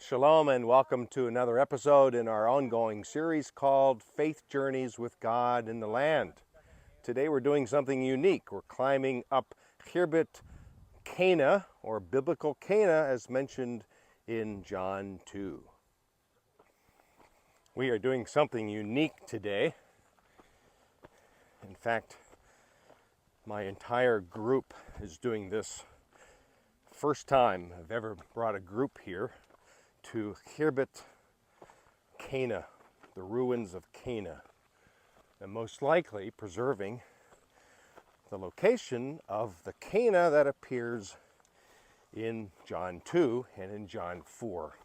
Shalom and welcome to another episode in our ongoing series called Faith Journeys with God in the Land. Today we're doing something unique. We're climbing up Khirbet Cana, or biblical Cana, as mentioned in John 2. We are doing something unique today. In fact, my entire group is doing this. First time I've ever brought a group here to Khirbet Cana, the ruins of Cana, and most likely preserving the location of the Cana that appears in John 2 and in John 4.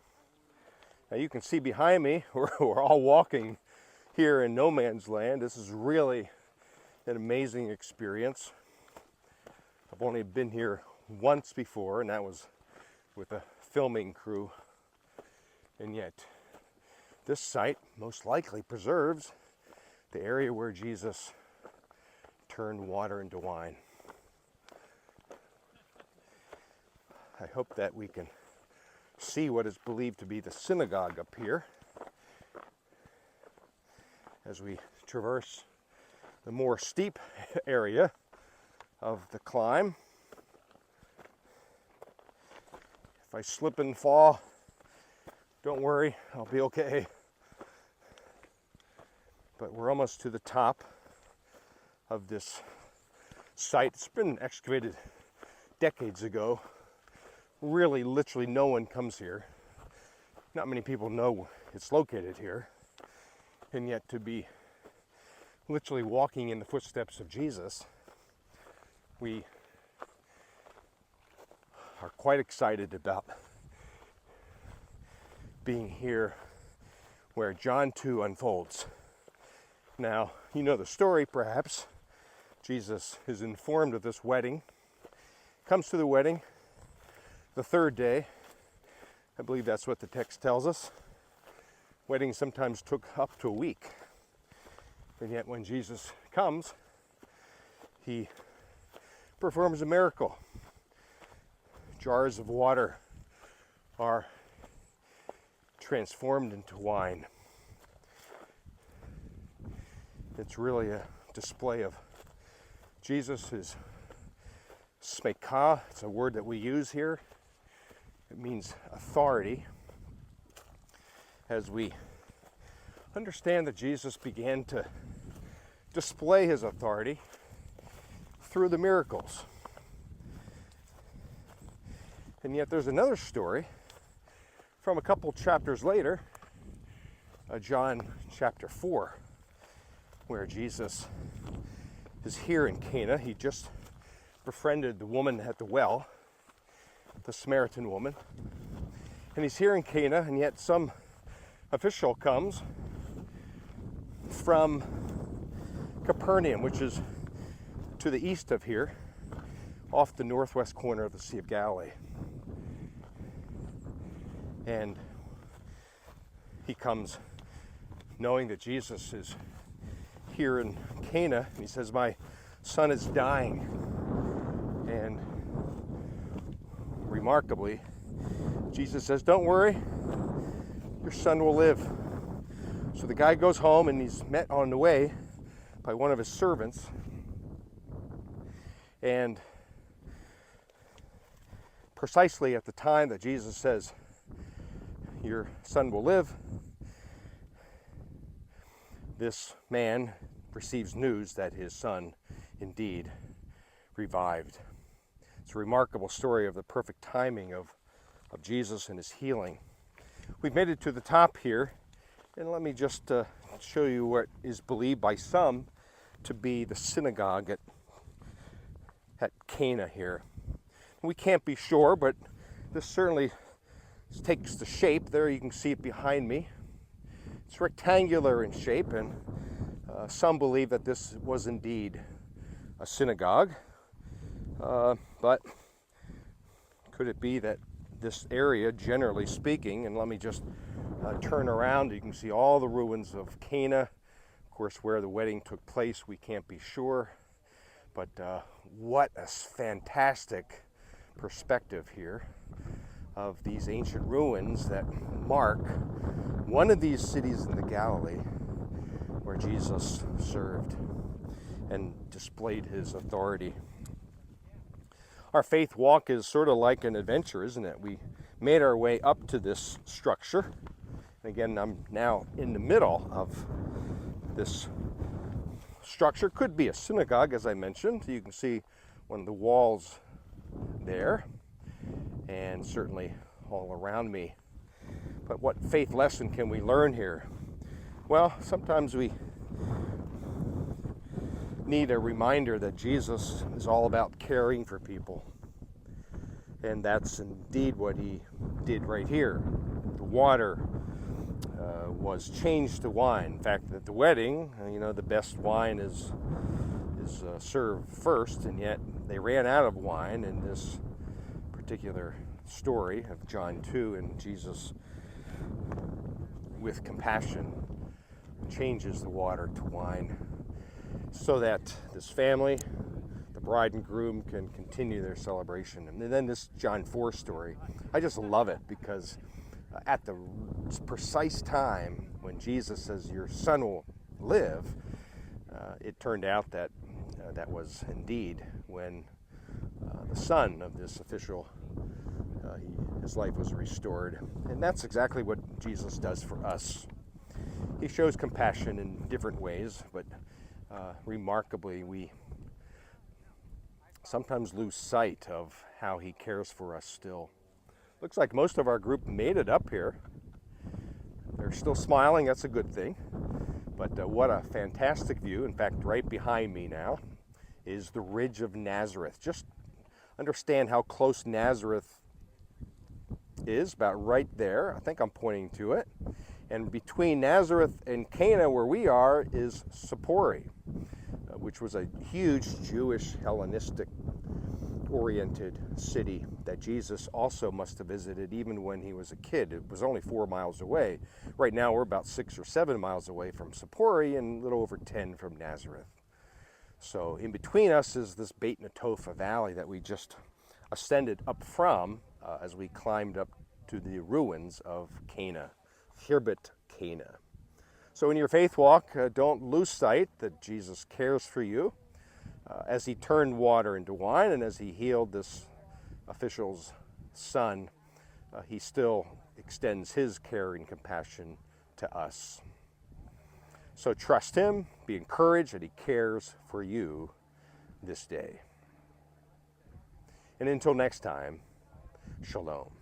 Now you can see behind me, we're all walking here in no man's land. This is really an amazing experience. I've only been here once before, and that was with a filming crew. And yet, this site most likely preserves the area where Jesus turned water into wine. I hope that we can see what is believed to be the synagogue up here as we traverse the more steep area of the climb. If I slip and fall, don't worry, I'll be okay. But we're almost to the top of this site. It's been excavated decades ago. Really, literally no one comes here. Not many people know it's located here. And yet to be literally walking in the footsteps of Jesus, we are quite excited about being here where John 2 unfolds. Now, you know the story perhaps. Jesus is informed of this wedding, comes to the wedding the third day. I believe that's what the text tells us. Weddings sometimes took up to a week. And yet when Jesus comes, he performs a miracle. Jars of water are transformed into wine. It's really a display of Jesus' smeka. It's a word that we use here. It means authority. As we understand that Jesus began to display his authority through the miracles. And yet there's another story from a couple chapters later, John chapter 4, where Jesus is here in Cana. He just befriended the woman at the well, the Samaritan woman. And he's here in Cana, and yet some official comes from Capernaum, which is to the east of here, off the northwest corner of the Sea of Galilee. And he comes knowing that Jesus is here in Cana, and he says, "My son is dying." And remarkably, Jesus says, "Don't worry, your son will live." So the guy goes home, and he's met on the way by one of his servants. And precisely at the time that Jesus says, "Your son will live," this man receives news that his son indeed revived. It's a remarkable story of the perfect timing of Jesus and his healing. We've made it to the top here, and let me just show you what is believed by some to be the synagogue at Cana here. We can't be sure, but this certainly takes the shape. There you can see it behind me. It's rectangular in shape, and some believe that this was indeed a synagogue. But could it be that this area, generally speaking, and let me just turn around, you can see all the ruins of Cana. Of course, where the wedding took place, we can't be sure. But what a fantastic perspective here of these ancient ruins that mark one of these cities in the Galilee where Jesus served and displayed his authority. Our faith walk is sort of like an adventure, isn't it? We made our way up to this structure. Again, I'm now in the middle of this structure. Could be a synagogue, as I mentioned. You can see one of the walls there, and certainly all around me. But what faith lesson can we learn here? Well, sometimes we need a reminder that Jesus is all about caring for people. And that's indeed what he did right here. The water was changed to wine. In fact, at the wedding, the best wine is served first, and yet they ran out of wine in this particular story of John 2, and Jesus, with compassion, changes the water to wine so that this family, the bride and groom, can continue their celebration. And then this John 4 story, I just love it because at the precise time when Jesus says your son will live, it turned out that that was indeed when the son of this official, his life was restored. And that's exactly what Jesus does for us. He shows compassion in different ways, but remarkably, we sometimes lose sight of how he cares for us still. Looks like most of our group made it up here. They're still smiling, that's a good thing. But what a fantastic view. In fact, right behind me now is the Ridge of Nazareth. Just understand how close Nazareth is, about right there. I think I'm pointing to it. And between Nazareth and Cana, where we are, is Samaria, which was a huge Jewish Hellenistic oriented city that Jesus also must have visited even when he was a kid. It was only 4 miles away. Right now we're about 6 or 7 miles away from Samaria and a little over 10 from Nazareth. So in between us is this Beit Netofa Valley that we just ascended up from as we climbed up to the ruins of Cana, Khirbet Cana. So in your faith walk, don't lose sight that Jesus cares for you. As he turned water into wine and as he healed this official's son, he still extends his care and compassion to us. So trust him, be encouraged that he cares for you this day. And until next time, shalom.